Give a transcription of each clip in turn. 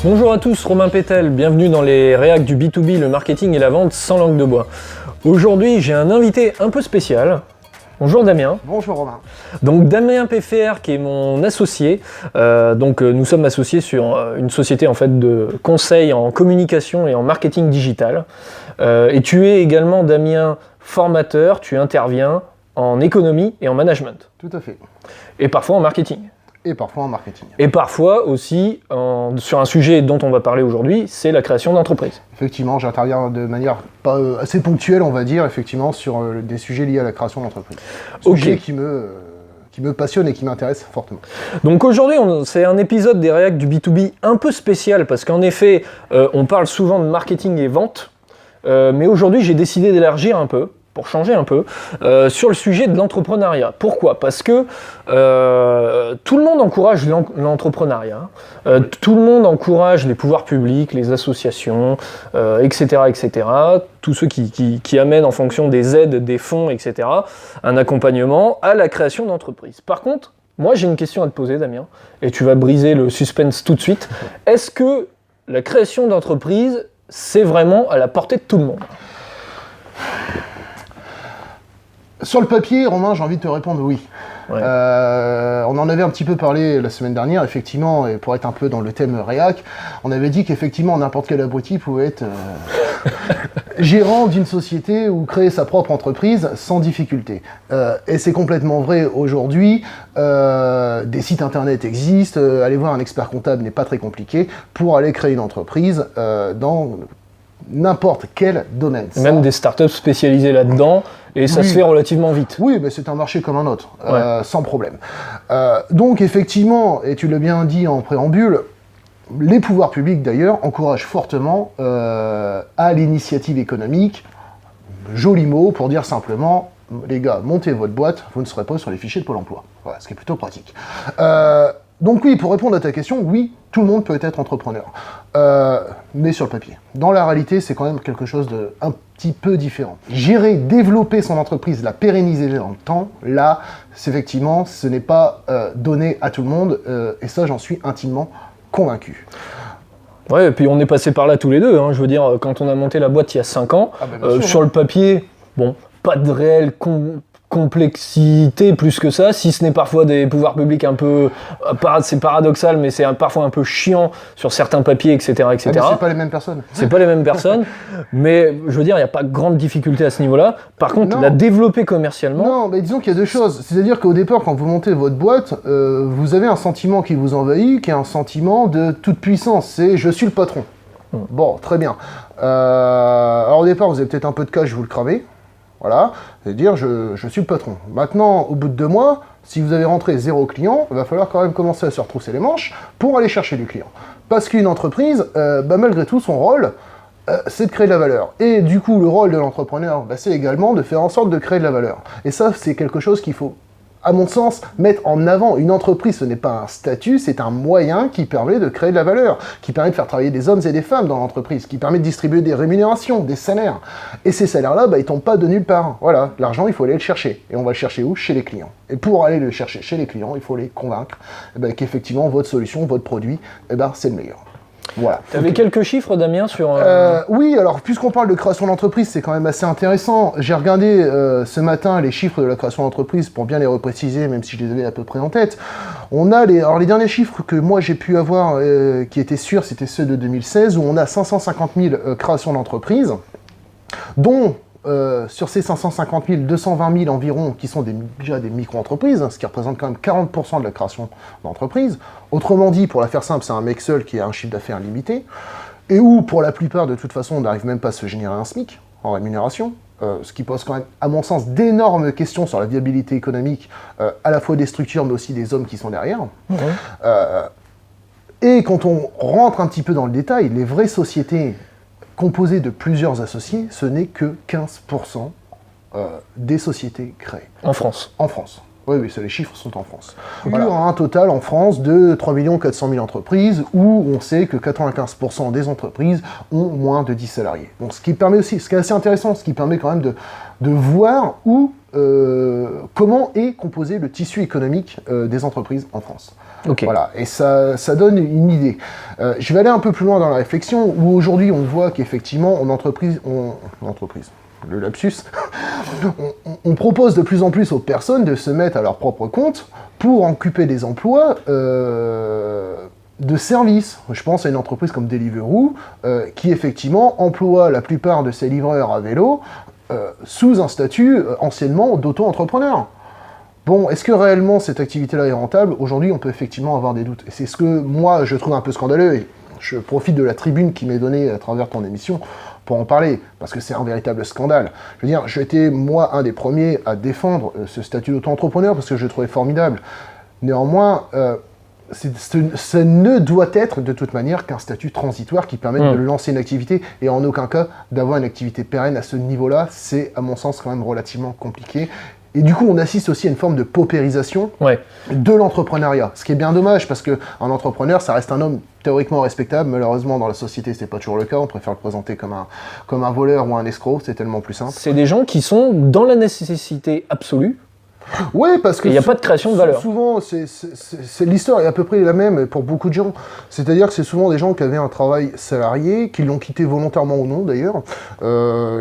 Bonjour à tous, Romain Pétel, bienvenue dans les réacs du B2B, le marketing et la vente sans langue de bois. Aujourd'hui, j'ai un invité un peu spécial. Bonjour Damien. Bonjour Romain. Donc Damien PFR qui est mon associé. Nous sommes associés sur une société en fait de conseil en communication et en marketing digital. Et tu es également Damien formateur, tu interviens en économie et en management. Tout à fait. Et parfois en marketing. Et parfois en marketing. Et parfois aussi sur un sujet dont on va parler aujourd'hui, c'est la création d'entreprise. Effectivement, j'interviens de manière assez ponctuelle, on va dire, effectivement, sur des sujets liés à la création d'entreprise. Sujet qui me passionne et qui m'intéresse fortement. Donc aujourd'hui, c'est un épisode des réacs du B2B un peu spécial parce qu'en effet, on parle souvent de marketing et vente, mais aujourd'hui, j'ai décidé d'élargir un peu, pour changer un peu, sur le sujet de l'entrepreneuriat. Pourquoi ? Parce que tout le monde encourage l'entrepreneuriat, tout le monde encourage les pouvoirs publics, les associations, etc., etc., tous ceux qui amènent en fonction des aides, des fonds, etc., un accompagnement à la création d'entreprises. Par contre, moi j'ai une question à te poser, Damien, et tu vas briser le suspense tout de suite. Est-ce que la création d'entreprise, c'est vraiment à la portée de tout le monde ? Sur le papier, Romain, j'ai envie de te répondre oui. Ouais. On en avait un petit peu parlé la semaine dernière, effectivement, et pour être un peu dans le thème réac, on avait dit qu'effectivement, n'importe quel abruti pouvait être gérant d'une société ou créer sa propre entreprise sans difficulté. Et c'est complètement vrai aujourd'hui. Des sites internet existent, aller voir un expert comptable n'est pas très compliqué pour aller créer une entreprise dans n'importe quel domaine. Même des startups spécialisées là-dedans, et ça se fait relativement vite. Oui, mais c'est un marché comme un autre, sans problème. Donc effectivement, et tu l'as bien dit en préambule, les pouvoirs publics d'ailleurs encouragent fortement à l'initiative économique, joli mot pour dire simplement, les gars, montez votre boîte, vous ne serez pas sur les fichiers de Pôle emploi. Voilà, ce qui est plutôt pratique. Donc oui, pour répondre à ta question, oui, tout le monde peut être entrepreneur, mais sur le papier. Dans la réalité, c'est quand même quelque chose de un petit peu différent. Gérer, développer son entreprise, la pérenniser dans le temps, là, effectivement, ce n'est pas donné à tout le monde, et ça, j'en suis intimement convaincu. Ouais, et puis on est passé par là tous les deux, hein. Je veux dire, quand on a monté la boîte il y a 5 ans, sur le papier, bon, pas de réelle complexité plus que ça, si ce n'est parfois des pouvoirs publics un peu, c'est paradoxal, mais c'est parfois un peu chiant sur certains papiers, etc. etc. Ah, mais c'est pas les mêmes personnes. C'est pas les mêmes personnes, mais je veux dire, il n'y a pas de grande difficulté à ce niveau-là. Par contre, Non. la développer commercialement... Non, mais disons qu'il y a deux choses. C'est-à-dire qu'au départ, quand vous montez votre boîte, vous avez un sentiment qui vous envahit, qui est un sentiment de toute puissance. C'est « je suis le patron ». Bon, très bien. Alors au départ, vous avez peut-être un peu de cash, vous le cramez. Voilà, c'est-à-dire je suis le patron. Maintenant, au bout de 2 mois, si vous avez rentré 0 client, il va falloir quand même commencer à se retrousser les manches pour aller chercher du client. Parce qu'une entreprise, malgré tout, son rôle, c'est de créer de la valeur. Et du coup, le rôle de l'entrepreneur, c'est également de faire en sorte de créer de la valeur. Et ça, c'est quelque chose qu'il faut, à mon sens, mettre en avant. Une entreprise, ce n'est pas un statut, c'est un moyen qui permet de créer de la valeur, qui permet de faire travailler des hommes et des femmes dans l'entreprise, qui permet de distribuer des rémunérations, des salaires. Et ces salaires-là, ils tombent pas de nulle part. Voilà, l'argent, il faut aller le chercher. Et on va le chercher où ? Chez les clients. Et pour aller le chercher chez les clients, il faut les convaincre qu'effectivement, votre solution, votre produit, c'est le meilleur. Voilà. Tu avais quelques chiffres, Damien, sur... Oui, alors puisqu'on parle de création d'entreprise, c'est quand même assez intéressant. J'ai regardé ce matin les chiffres de la création d'entreprise pour bien les repréciser, même si je les avais à peu près en tête. On a les derniers chiffres que moi j'ai pu avoir, qui étaient sûrs, c'était ceux de 2016, où on a 550 000 créations d'entreprises, dont... sur ces 550 000, 220 000 environ qui sont déjà des micro-entreprises, ce qui représente quand même 40% de la création d'entreprises. Autrement dit, pour la faire simple, c'est un mec seul qui a un chiffre d'affaires limité, et où, pour la plupart, de toute façon, on n'arrive même pas à se générer un SMIC en rémunération, ce qui pose quand même, à mon sens, d'énormes questions sur la viabilité économique, à la fois des structures, mais aussi des hommes qui sont derrière. Et quand on rentre un petit peu dans le détail, les vraies sociétés composé de plusieurs associés, ce n'est que 15% des sociétés créées. En France. En France. Oui, les chiffres sont en France. Voilà. Il y aura un total en France de 3 400 000 entreprises, où on sait que 95% des entreprises ont moins de 10 salariés. Donc, ce qui permet aussi, ce qui est assez intéressant, ce qui permet quand même de voir où comment est composé le tissu économique des entreprises en France. Ok. Voilà, et ça donne une idée. Je vais aller un peu plus loin dans la réflexion, où aujourd'hui on voit qu'effectivement, le lapsus, on propose de plus en plus aux personnes de se mettre à leur propre compte pour occuper des emplois de service. Je pense à une entreprise comme Deliveroo, qui effectivement emploie la plupart de ses livreurs à vélo sous un statut anciennement d'auto-entrepreneur. Bon, est-ce que réellement cette activité-là est rentable? Aujourd'hui, on peut effectivement avoir des doutes. Et c'est ce que moi, je trouve un peu scandaleux, et je profite de la tribune qui m'est donnée à travers ton émission pour en parler, parce que c'est un véritable scandale. Je veux dire, j'étais, moi, un des premiers à défendre ce statut d'auto-entrepreneur, parce que je le trouvais formidable. Néanmoins, ça ne doit être de toute manière qu'un statut transitoire qui permette de lancer une activité, et en aucun cas d'avoir une activité pérenne à ce niveau-là. C'est, à mon sens, quand même relativement compliqué. Et du coup, on assiste aussi à une forme de paupérisation de l'entrepreneuriat. Ce qui est bien dommage, parce qu'un entrepreneur, ça reste un homme théoriquement respectable. Malheureusement, dans la société, c'est pas toujours le cas. On préfère le présenter comme un voleur ou un escroc. C'est tellement plus simple. C'est des gens qui sont dans la nécessité absolue. Oui, parce que il n'y a pas de création de valeur. Souvent, l'histoire est à peu près la même pour beaucoup de gens. C'est-à-dire que c'est souvent des gens qui avaient un travail salarié, qui l'ont quitté volontairement ou non d'ailleurs,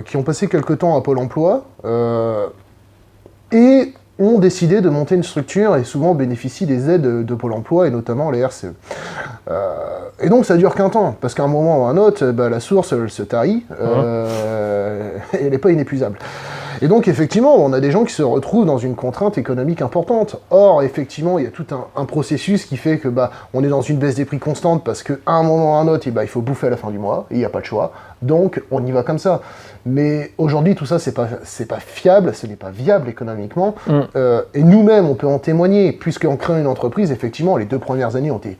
qui ont passé quelque temps à Pôle emploi, et ont décidé de monter une structure et souvent bénéficient des aides de Pôle emploi et notamment les RCE. Et donc ça dure qu'un temps, parce qu'à un moment ou à un autre, la source elle se tarit, et elle n'est pas inépuisable. Et donc effectivement, on a des gens qui se retrouvent dans une contrainte économique importante. Or, effectivement, il y a tout un processus qui fait que on est dans une baisse des prix constante parce qu'à un moment ou à un autre, il faut bouffer à la fin du mois, et il n'y a pas de choix. Donc on y va comme ça. Mais aujourd'hui, tout ça, c'est pas fiable, ce n'est pas viable économiquement. Et nous-mêmes, on peut en témoigner, puisqu'en créant une entreprise, effectivement, les 2 premières années ont été,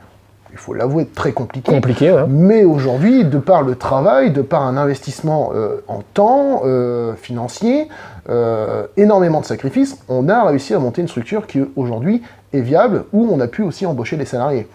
il faut l'avouer, très compliquées. Mais aujourd'hui, de par le travail, de par un investissement en temps, financier, énormément de sacrifices, on a réussi à monter une structure qui, aujourd'hui, est viable, où on a pu aussi embaucher des salariés.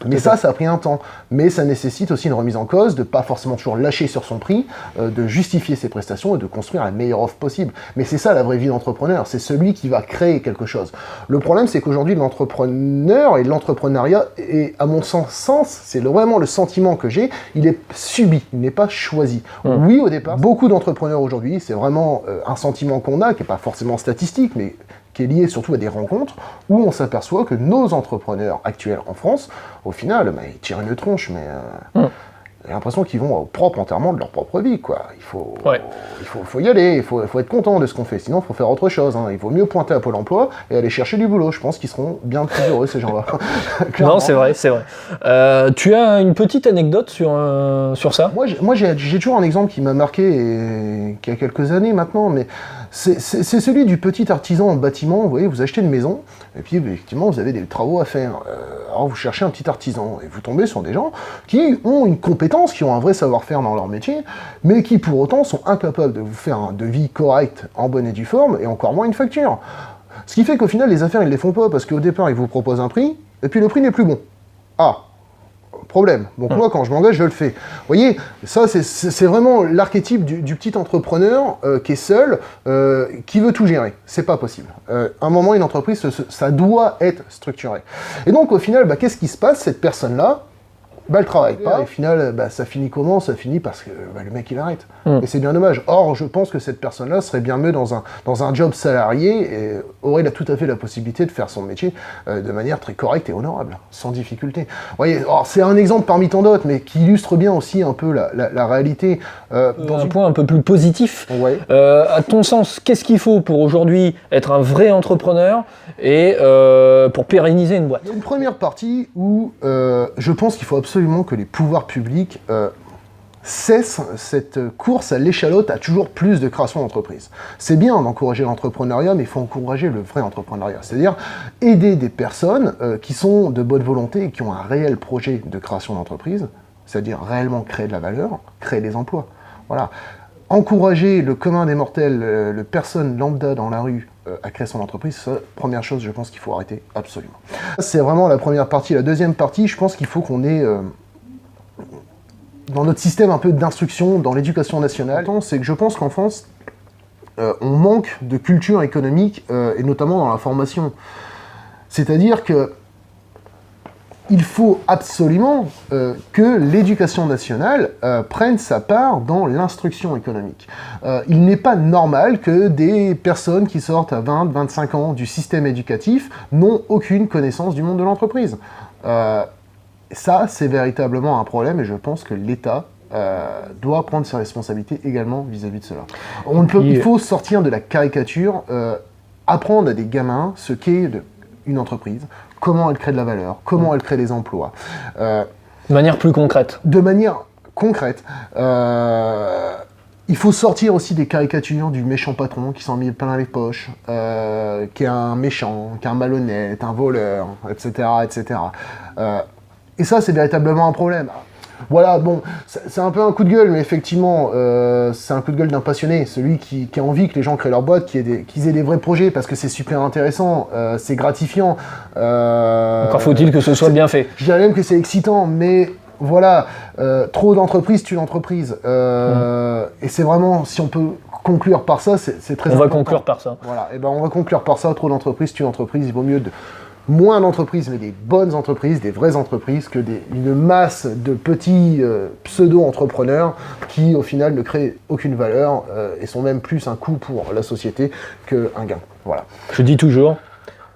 Mais ça a pris un temps. Mais ça nécessite aussi une remise en cause, de pas forcément toujours lâcher sur son prix, de justifier ses prestations et de construire la meilleure offre possible. Mais c'est ça la vraie vie d'entrepreneur, c'est celui qui va créer quelque chose. Le problème, c'est qu'aujourd'hui, l'entrepreneur et l'entrepreneuriat, et à mon sens, c'est vraiment le sentiment que j'ai, il est subi, il n'est pas choisi. Oui, au départ, beaucoup d'entrepreneurs aujourd'hui, c'est vraiment un sentiment qu'on a, qui n'est pas forcément statistique, mais qui est lié surtout à des rencontres, où on s'aperçoit que nos entrepreneurs actuels en France, au final, ils tirent une tronche, mais j'ai l'impression qu'ils vont au propre enterrement de leur propre vie, quoi. Il faut y aller, il faut être content de ce qu'on fait, sinon il faut faire autre chose. Il vaut mieux pointer à Pôle emploi et aller chercher du boulot. Je pense qu'ils seront bien plus heureux, ces gens-là. Non, c'est vrai. Tu as une petite anecdote sur ça? Moi, j'ai toujours un exemple qui m'a marqué, et qui a quelques années maintenant, mais c'est celui du petit artisan en bâtiment. Vous voyez, vous achetez une maison, et puis effectivement, vous avez des travaux à faire. Alors vous cherchez un petit artisan, et vous tombez sur des gens qui ont une compétence, qui ont un vrai savoir-faire dans leur métier, mais qui pour autant sont incapables de vous faire un devis correct, en bonne et due forme, et encore moins une facture. Ce qui fait qu'au final, les affaires, ils les font pas, parce qu'au départ, ils vous proposent un prix, et puis le prix n'est plus bon. Ah, problème. Donc moi, quand je m'engage, je le fais. Vous voyez, ça, c'est vraiment l'archétype du petit entrepreneur qui est seul, qui veut tout gérer. C'est pas possible. À un moment, une entreprise, ça doit être structuré. Et donc, au final, qu'est-ce qui se passe? Cette personne-là, elle travaille pas, et au final, ça finit comment? Ça finit parce que le mec, il arrête. Et c'est bien dommage. Or, je pense que cette personne-là serait bien mieux dans un job salarié, et aurait tout à fait la possibilité de faire son métier de manière très correcte et honorable, sans difficulté. Vous voyez, c'est un exemple parmi tant d'autres, mais qui illustre bien aussi un peu la réalité. Dans un point un peu plus positif, à ton sens, qu'est-ce qu'il faut pour aujourd'hui être un vrai entrepreneur et pour pérenniser une boîte? Il y a une première partie où je pense qu'il faut absolument que les pouvoirs publics cessent cette course à l'échalote à toujours plus de création d'entreprises. C'est bien d'encourager l'entrepreneuriat, mais il faut encourager le vrai entrepreneuriat, c'est-à-dire aider des personnes qui sont de bonne volonté et qui ont un réel projet de création d'entreprise, c'est-à-dire réellement créer de la valeur, créer des emplois. Voilà. Encourager le commun des mortels, le personne lambda dans la rue, à créer son entreprise, c'est la première chose, je pense qu'il faut arrêter, absolument. C'est vraiment la première partie. La deuxième partie, je pense qu'il faut qu'on ait, dans notre système un peu d'instruction, dans l'éducation nationale, c'est que je pense qu'en France, on manque de culture économique, et notamment dans la formation. C'est-à-dire que il faut absolument que l'éducation nationale prenne sa part dans l'instruction économique. Il n'est pas normal que des personnes qui sortent à 20-25 ans du système éducatif n'ont aucune connaissance du monde de l'entreprise. Ça, c'est véritablement un problème et je pense que l'État doit prendre ses responsabilités également vis-à-vis de cela. Il faut sortir de la caricature, apprendre à des gamins ce qu'est une entreprise, comment elle crée de la valeur, comment elle crée des emplois. De manière plus concrète. De manière concrète. Il faut sortir aussi des caricatures du méchant patron qui s'en met plein les poches, qui est un méchant, qui est un malhonnête, un voleur, etc. etc. Et ça, c'est véritablement un problème. Voilà, bon, c'est un peu un coup de gueule, mais effectivement, c'est un coup de gueule d'un passionné, celui qui a envie que les gens créent leur boîte, qu'ils aient des vrais projets, parce que c'est super intéressant, c'est gratifiant. Encore faut-il que ce soit bien fait. Je dirais même que c'est excitant, mais voilà, trop d'entreprises tue l'entreprise. Et c'est vraiment, si on peut conclure par ça, c'est très important. On va conclure par ça. Voilà, et ben on va conclure par ça, trop d'entreprises tue l'entreprise, il vaut mieux moins d'entreprises, mais des bonnes entreprises, des vraies entreprises, que une masse de petits pseudo-entrepreneurs qui, au final, ne créent aucune valeur et sont même plus un coût pour la société qu'un gain. Voilà. Je dis toujours,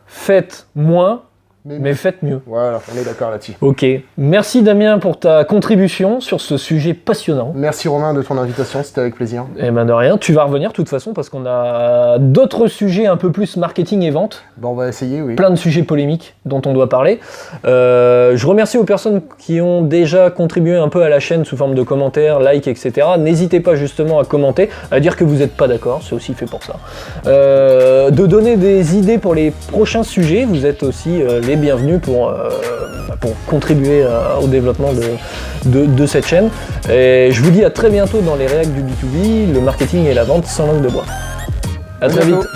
faites moins, mais faites mieux. Voilà, on est d'accord là-dessus. Ok. Merci Damien pour ta contribution sur ce sujet passionnant. Merci Romain de ton invitation, c'était avec plaisir. Eh ben de rien, tu vas revenir de toute façon parce qu'on a d'autres sujets un peu plus marketing et vente. Bon, on va essayer, oui. Plein de sujets polémiques dont on doit parler. Je remercie aux personnes qui ont déjà contribué un peu à la chaîne sous forme de commentaires, likes, etc. N'hésitez pas justement à commenter, à dire que vous n'êtes pas d'accord, c'est aussi fait pour ça. De donner des idées pour les prochains sujets, vous êtes aussi les bienvenus pour contribuer au développement de cette chaîne. Et je vous dis à très bientôt dans les réacs du B2B, le marketing et la vente sans langue de bois. À très vite.